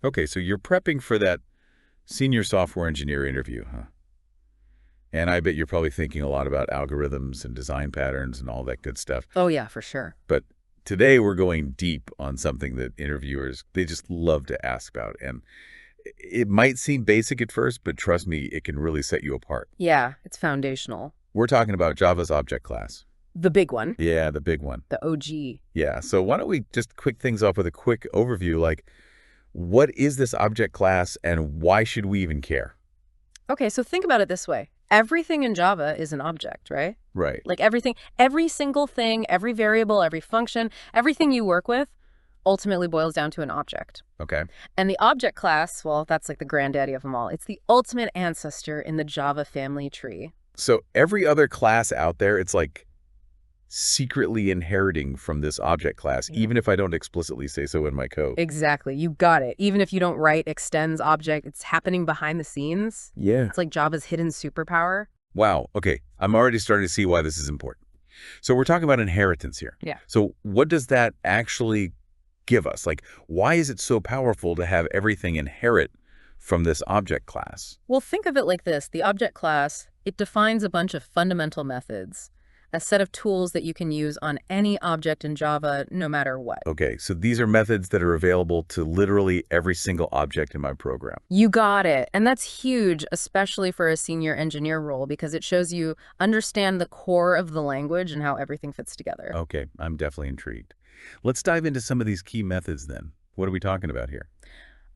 Okay, so you're prepping for that senior software engineer interview, huh? And I bet you're probably thinking a lot about algorithms and design patterns and all that good stuff. Oh, yeah, for sure. But today we're going deep on something that interviewers, they just love to ask about. And it might seem basic at first, but trust me, it can really set you apart. Yeah, it's foundational. We're talking about Java's object class. The big one. Yeah, the big one. The OG. Yeah, so why don't we just quick things off with a quick overview, like what is this object class and why should we even care? Okay, so think about it this way. Everything in Java is an object, right? Right. Like everything, every single thing, every variable, every function, everything you work with ultimately boils down to an object. Okay. And the object class, well, that's like the granddaddy of them all. It's the ultimate ancestor in the Java family tree. So every other class out there, it's like secretly inheriting from this object class, even if I don't explicitly say so in my code. Exactly. You got it. Even if you don't write extends object, it's happening behind the scenes. Yeah. It's like Java's hidden superpower. Wow. Okay. I'm already starting to see why this is important. So we're talking about inheritance here. Yeah. So what does that actually give us? Like, why is it so powerful to have everything inherit from this object class? Well, think of it like this. The object class, it defines a bunch of fundamental methods, a set of tools that you can use on any object in Java, no matter what. Okay, so these are methods that are available to literally every single object in my program. You got it. And that's huge, especially for a senior engineer role, because it shows you understand the core of the language and how everything fits together. Okay, I'm definitely intrigued. Let's dive into some of these key methods then. What are we talking about here?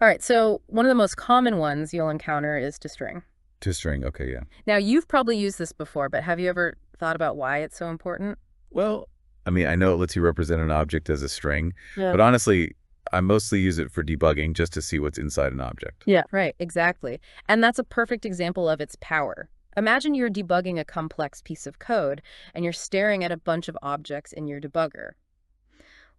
All right, so one of the most common ones you'll encounter is toString. toString, okay, yeah. Now, you've probably used this before, but have you ever thought about why it's so important? Well, I mean, I know it lets you represent an object as a string, Yeah. but honestly, I mostly use it for debugging just to see what's inside an object. Yeah, right, exactly. And that's a perfect example of its power. Imagine you're debugging a complex piece of code, and you're staring at a bunch of objects in your debugger.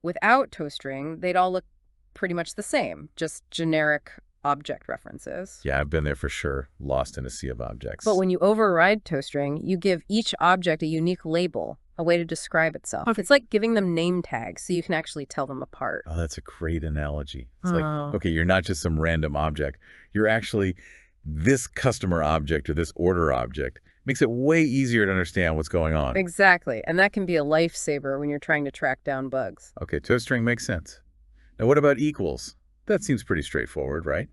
Without toString, they'd all look pretty much the same, just generic object references. Yeah, I've been there for sure, lost in a sea of objects. But when you override toString, you give each object a unique label, a way to describe itself. It's like giving them name tags so you can actually tell them apart. Oh, that's a great analogy. It's like, Oh. okay, you're not just some random object. You're actually this customer object or this order object. Makes it way easier to understand what's going on. Exactly, and that can be a lifesaver when you're trying to track down bugs. Okay, toString makes sense. Now, what about equals? That seems pretty straightforward, right?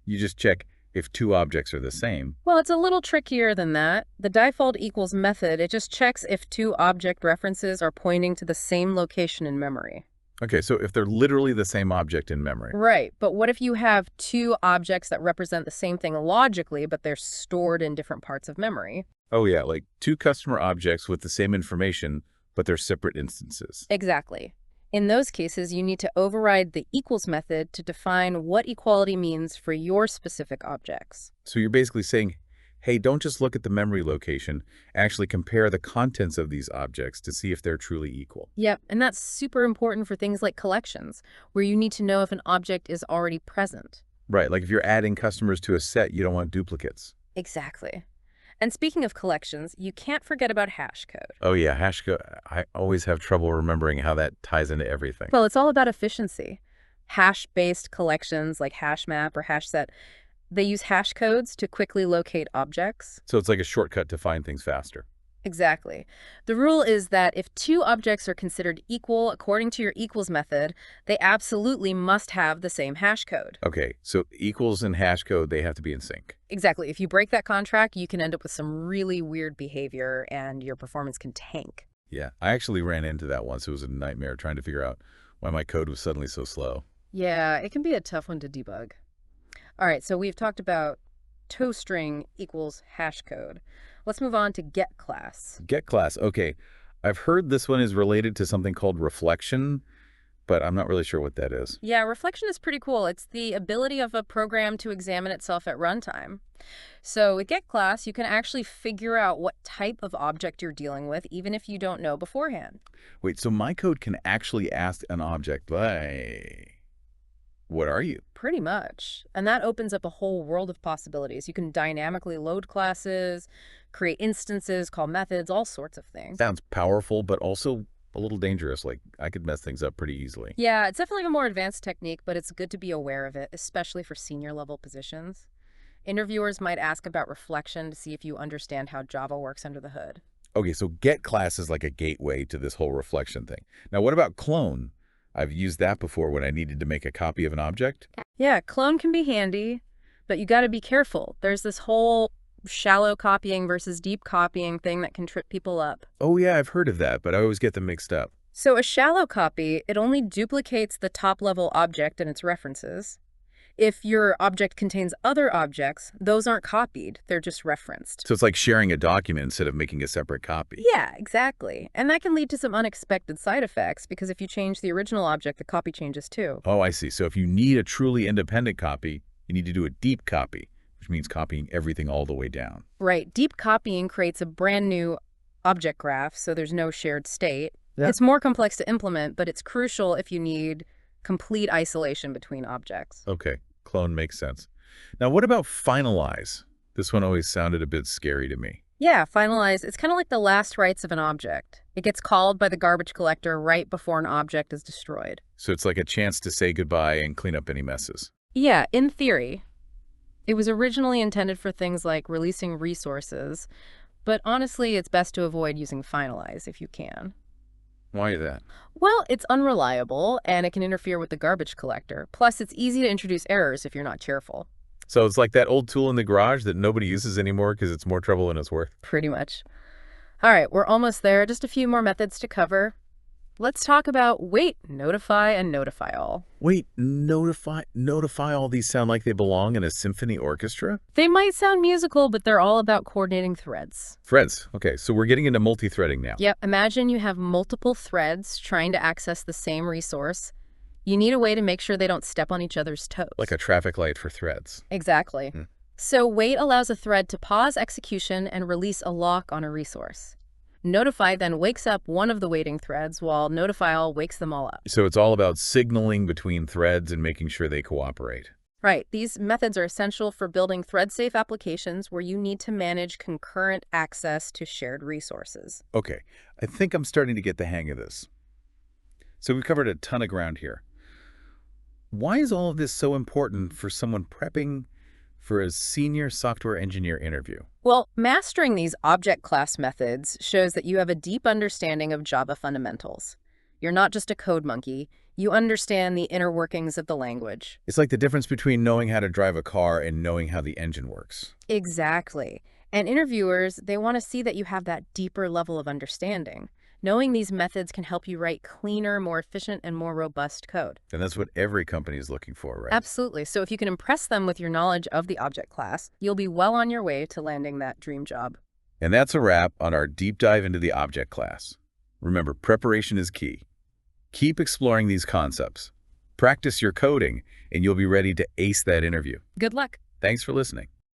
You just check if two objects are the same. Well, it's a little trickier than that. The default equals method, it just checks if two object references are pointing to the same location in memory. Okay, so if they're literally the same object in memory. Right, but what if you have two objects that represent the same thing logically, but they're stored in different parts of memory? Oh yeah, like two customer objects with the same information, but they're separate instances. Exactly. In those cases, you need to override the equals method to define what equality means for your specific objects. So you're basically saying, hey, don't just look at the memory location, actually compare the contents of these objects to see if they're truly equal. Yep, and that's super important for things like collections, where you need to know if an object is already present. Right, like if you're adding customers to a set, you don't want duplicates. Exactly. And speaking of collections, you can't forget about HashCode. Oh yeah, HashCode. I always have trouble remembering how that ties into everything. Well, it's all about efficiency. Hash-based collections like HashMap or HashSet, they use hash codes to quickly locate objects. So it's like a shortcut to find things faster. Exactly. The rule is that if two objects are considered equal according to your equals method, they absolutely must have the same hash code. Okay, so equals and HashCode, they have to be in sync. Exactly. If you break that contract, you can end up with some really weird behavior and your performance can tank. Yeah, I actually ran into that once. It was a nightmare trying to figure out why my code was suddenly so slow. Yeah, it can be a tough one to debug. All right, so we've talked about toString equals hash code. Let's move on to GetClass. GetClass, okay. I've heard this one is related to something called reflection, but I'm not really sure what that is. Yeah, reflection is pretty cool. It's the ability of a program to examine itself at runtime. So with GetClass, you can actually figure out what type of object you're dealing with, even if you don't know beforehand. Wait, so my code can actually ask an object, hey, what are you? Pretty much. And that opens up a whole world of possibilities. You can dynamically load classes, create instances, call methods, all sorts of things. Sounds powerful, but also a little dangerous. Like, I could mess things up pretty easily. Yeah, it's definitely a more advanced technique, but it's good to be aware of it, especially for senior level positions. Interviewers might ask about reflection to see if you understand how Java works under the hood. Okay, so GetClass is like a gateway to this whole reflection thing. Now, what about clone? I've used that before when I needed to make a copy of an object. Yeah, clone can be handy, but you got to be careful. There's this whole shallow copying versus deep copying thing that can trip people up. Oh yeah, I've heard of that, but I always get them mixed up. So a shallow copy, it only duplicates the top-level object and its references. If your object contains other objects, those aren't copied, they're just referenced. So it's like sharing a document instead of making a separate copy. Yeah, exactly. And that can lead to some unexpected side effects because if you change the original object, the copy changes too. Oh, I see. So if you need a truly independent copy, you need to do a deep copy, which means copying everything all the way down. Right. Deep copying creates a brand new object graph, so there's no shared state. Yeah. It's more complex to implement, but it's crucial if you need complete isolation between objects. Okay, clone makes sense. Now, what about finalize? This one always sounded a bit scary to me. Yeah, finalize. It's kind of like the last rites of an object. It gets called by the garbage collector right before an object is destroyed. So it's like a chance to say goodbye and clean up any messes. Yeah, in theory. It was originally intended for things like releasing resources, but honestly, it's best to avoid using finalize if you can. Why is that? Well, it's unreliable, and it can interfere with the garbage collector. Plus, it's easy to introduce errors if you're not careful. So it's like that old tool in the garage that nobody uses anymore because it's more trouble than it's worth. Pretty much. All right, we're almost there. Just a few more methods to cover. Let's talk about wait, notify, and notifyAll. Wait, notify all these sound like they belong in a symphony orchestra? They might sound musical, but they're all about coordinating threads. Threads. Okay, so we're getting into multi-threading now. Yep, imagine you have multiple threads trying to access the same resource. You need a way to make sure they don't step on each other's toes. Like a traffic light for threads. Exactly. So wait allows a thread to pause execution and release a lock on a resource. Notify then wakes up one of the waiting threads, while notifyAll wakes them all up. So it's all about signaling between threads and making sure they cooperate. Right. These methods are essential for building thread-safe applications where you need to manage concurrent access to shared resources. Okay, I think I'm starting to get the hang of this. So we've covered a ton of ground here. Why is all of this so important for someone prepping for a senior software engineer interview? Well, mastering these object class methods shows that you have a deep understanding of Java fundamentals. You're not just a code monkey. You understand the inner workings of the language. It's like the difference between knowing how to drive a car and knowing how the engine works. Exactly. And interviewers, they want to see that you have that deeper level of understanding. Knowing these methods can help you write cleaner, more efficient, and more robust code. And that's what every company is looking for, right? Absolutely. So if you can impress them with your knowledge of the object class, you'll be well on your way to landing that dream job. And that's a wrap on our deep dive into the object class. Remember, preparation is key. Keep exploring these concepts. Practice your coding, and you'll be ready to ace that interview. Good luck. Thanks for listening.